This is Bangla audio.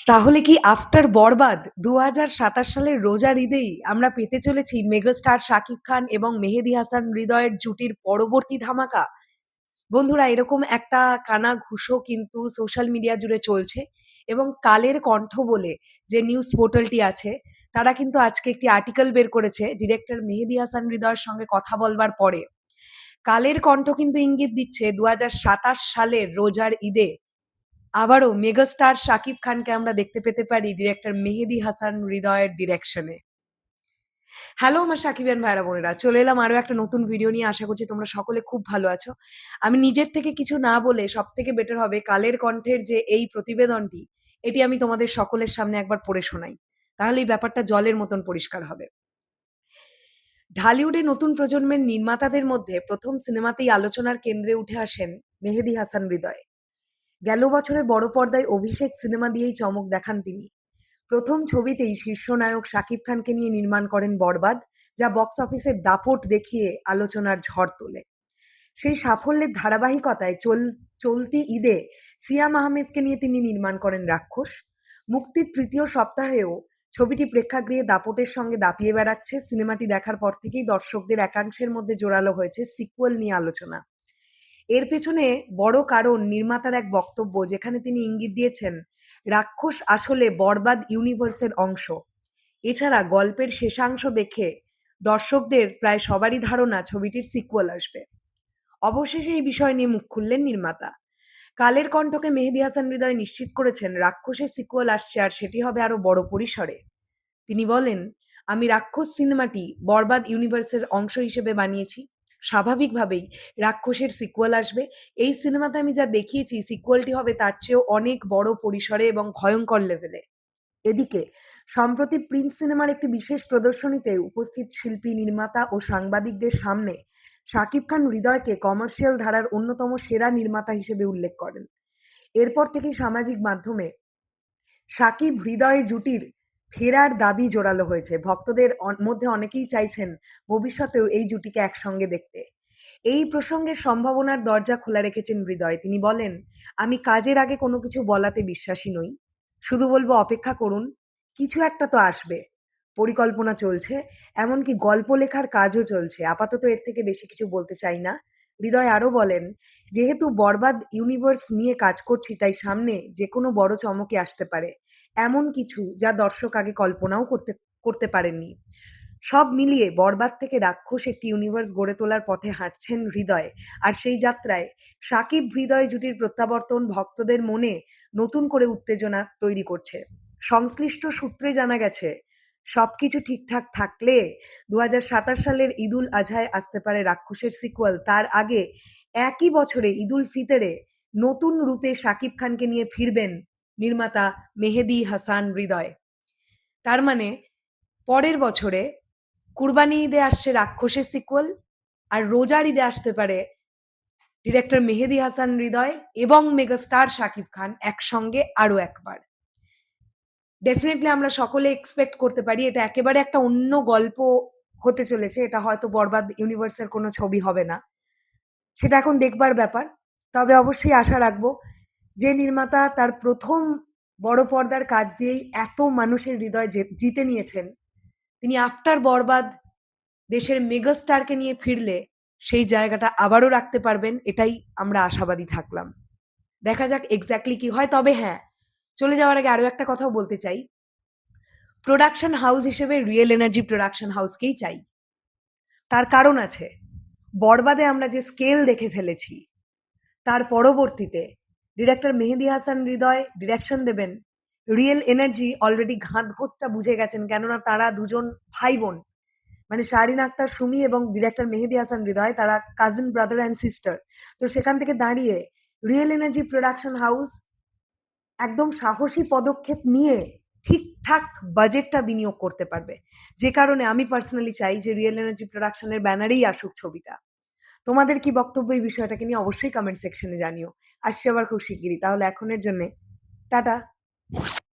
তাহলে কি আফটার বরবাদ ২০২৭ সালের রোজার ঈদেই আমরা পেতে চলেছি মেগাস্টার শাকিব খান এবং মেহেদী হাসান হৃদয়ের জুটির পরবর্তী ধামাকা? বন্ধুরা, এরকম একটা কানাঘুষো কিন্তু সোশ্যাল মিডিয়া জুড়ে চলছে এবং কালের কণ্ঠ বলে যে নিউজ পোর্টালটি আছে, তারা কিন্তু আজকে একটি আর্টিকেল বের করেছে ডিরেক্টর মেহেদী হাসান হৃদয়ের সঙ্গে কথা বলবার পরে। কালের কণ্ঠ কিন্তু ইঙ্গিত দিচ্ছে ২০২৭ সালের রোজার ঈদে আবারও মেগাস্টার শাকিব খানকে আমরা দেখতে পেতে পারি ডিরেক্টর মেহেদী হাসান হৃদয়ের ডিরেকশনে। হ্যালো আমার সাকিবিয়ান ভাইরা বোনেরা, চলে এলাম আরো একটা নতুন ভিডিও নিয়ে। আশা করছি তোমরা সকলে খুব ভালো আছো। আমি নিজের থেকে কিছু না বলে সব থেকে বেটার হবে কালের কণ্ঠের যে এই প্রতিবেদনটি, এটি আমি তোমাদের সকলের সামনে একবার পড়ে শোনাই। তাহলে এই ব্যাপারটা জলের মতন পরিষ্কার হবে। ঢালিউডে নতুন প্রজন্মের নির্মাতাদের মধ্যে প্রথম সিনেমাতেই আলোচনার কেন্দ্রে উঠে আসেন মেহেদী হাসান হৃদয়। গেল বছরে বড় পর্দায় অভিষেক সিনেমা দিয়েই চমক দেখান তিনি। প্রথম ছবিতেই শীর্ষ নায়ক শাকিব খানকে নিয়ে নির্মাণ করেন বরবাদ, যা বক্স অফিসের দাপট দেখিয়ে আলোচনার ঝড় তোলে। সেই সাফল্যের ধারাবাহিকতায় চলতি ঈদে সিয়াম আহমেদকে নিয়ে তিনি নির্মাণ করেন রাক্ষস। মুক্তির তৃতীয় সপ্তাহেও ছবিটি প্রেক্ষাগৃহে দাপটের সঙ্গে দাপিয়ে বেড়াচ্ছে। সিনেমাটি দেখার পর থেকেই দর্শকদের একাংশের মধ্যে জোরালো হয়েছে সিক্যুয়েল নিয়ে আলোচনা। এর পেছনে বড় কারণ নির্মাতার এক বক্তব্য, যেখানে তিনি ইঙ্গিত দিয়েছেন রাক্ষস আসলে বরবাদ ইউনিভার্সের অংশ। এছাড়া গল্পের শেষাংশ দেখে দর্শকদের প্রায় সবারই ধারণা ছবিটির সিক্যুয়াল আসবে। অবশেষে এই বিষয় নিয়ে মুখ খুললেন নির্মাতা। কালের কণ্ঠকে মেহেদী হাসান হৃদয় নিশ্চিত করেছেন রাক্ষসের সিক্যুয়াল আসছে, আর সেটি হবে আরো বড় পরিসরে। তিনি বলেন, আমি রাক্ষস সিনেমাটি বরবাদ ইউনিভার্সের অংশ হিসেবে বানিয়েছি। স্বাভাবিকভাবেই রাক্ষসের সিক্যুয়াল আসবে। এই সিনেমাতে আমি যা দেখিয়েছি সিক্যুয়ালটি হবে তার চেয়েও অনেক বড় পরিসরে এবং ভয়ঙ্কর লেভেলে। এদিকে সম্প্রতি প্রিন্স সিনেমার একটি বিশেষ প্রদর্শনীতে উপস্থিত শিল্পী, নির্মাতা ও সাংবাদিকদের সামনে শাকিব খান হৃদয়কে কমার্শিয়াল ধারার অন্যতম সেরা নির্মাতা হিসেবে উল্লেখ করেন। এরপর থেকেই সামাজিক মাধ্যমে শাকিব হৃদয় জুটির ফেরার দাবি জোরালো হয়েছে। ভক্তদের মধ্যে অনেকেই চাইছেন ভবিষ্যতেও এই জুটিকে একসঙ্গে দেখতে। এই প্রসঙ্গে সম্ভাবনার দরজা খোলা রেখেছেন হৃদয়। তিনি বলেন, আমি কাজের আগে কোনো কিছু বলাতে বিশ্বাসী নই। শুধু বলবো অপেক্ষা করুন, কিছু একটা তো আসবে। পরিকল্পনা চলছে, এমনকি গল্প লেখার কাজও চলছে। আপাতত এর থেকে বেশি কিছু বলতে চাই না। হৃদয় আরও বলেন, যেহেতু বরবাদ ইউনিভার্স নিয়ে কাজ করছি, তাই সামনে যেকোনো বড় চমকে আসতে পারে। এমন কিছু যা দর্শক আগে কল্পনাও করতে পারেননি। সব মিলিয়ে বরবাদ থেকে রাক্ষস একটি ইউনিভার্স গড়ে তোলার পথে হাঁটছেন হৃদয়। আর সেই যাত্রায় শাকিব হৃদয় জুটির প্রত্যাবর্তন ভক্তদের মনে নতুন করে উত্তেজনা তৈরি করছে। সংশ্লিষ্ট সূত্রে জানা গেছে, সবকিছু ঠিকঠাক থাকলে ২০২৭ সালের ঈদুল আজহায় আসতে পারে রাক্ষসের সিক্যুয়াল। তার আগে একই বছরে ঈদুল ফিতরে নতুন রূপে শাকিব খানকে নিয়ে ফিরবেন নির্মাতা মেহেদী হাসান হৃদয়। তার মানে পরের বছরে কুরবানি ঈদে আসছে রাক্ষসের সিক্যুয়াল, আর রোজার ঈদে আসতে পারে ডিরেক্টর মেহেদী হাসান হৃদয় এবং মেগাস্টার শাকিব খান একসঙ্গে আরো একবার। ডেফিনেটলি আমরা সকলে এক্সপেক্ট করতে পারি এটা একেবারে একটা অন্য গল্প হতে চলেছে। এটা হয়তো বরবাদ ইউনিভার্সের কোনো ছবি হবে না। সেটা এখন দেখবার ব্যাপার। তবে অবশ্যই আশা রাখবো, যে নির্মাতা তার প্রথম বড় পর্দার কাজ দিয়েই এত মানুষের হৃদয় জিতে নিয়েছেন, তিনি আফটার বরবাদ দেশের মেগাস্টারকে নিয়ে ফিরলে সেই জায়গাটা আবারও রাখতে পারবেন। এটাই আমরা আশাবাদী থাকলাম। দেখা যাক এক্স্যাক্টলি কি হয়। তবে হ্যাঁ, চলে যাওয়ার আগে আরো একটা কথাও বলতে চাই। প্রোডাকশন হাউস হিসেবে রিয়েল এনার্জি প্রোডাকশন হাউসকেই চাই। তার কারণ আছে। বরবাদে আমরা যে স্কেল দেখে ফেলেছি, তার পরবর্তীতে ডিরেক্টর মেহেদী হাসান হৃদয় ডিরেকশন দেবেন। রিয়েল এনার্জি অলরেডি ঘাতঘোরটা বুঝে গেছেন, কেননা তারা দুজন ভাই বোন। মানে শাহরিন আক্তার সুমি এবং ডিরেক্টর মেহেদী হাসান হৃদয়, তারা কাজিন ব্রাদার অ্যান্ড সিস্টার। তো সেখান থেকে দাঁড়িয়ে রিয়েল এনার্জি প্রোডাকশন হাউস একদম সাহসী পদক্ষেপ নিয়ে ঠিকঠাক বাজেটটা বিনিয়োগ করতে পারবে। যে কারণে আমি পার্সোনালি চাই যে রিয়েল এনার্জি প্রোডাকশনের ব্যানারেই আসুক ছবিটা। তোমাদের কি বক্তব্য এই বিষয়টাকে নিয়ে অবশ্যই কমেন্ট সেকশনে জানিও। আসছি আবার খুব শিগগিরই। তাহলে এখনের জন্যে টাটা।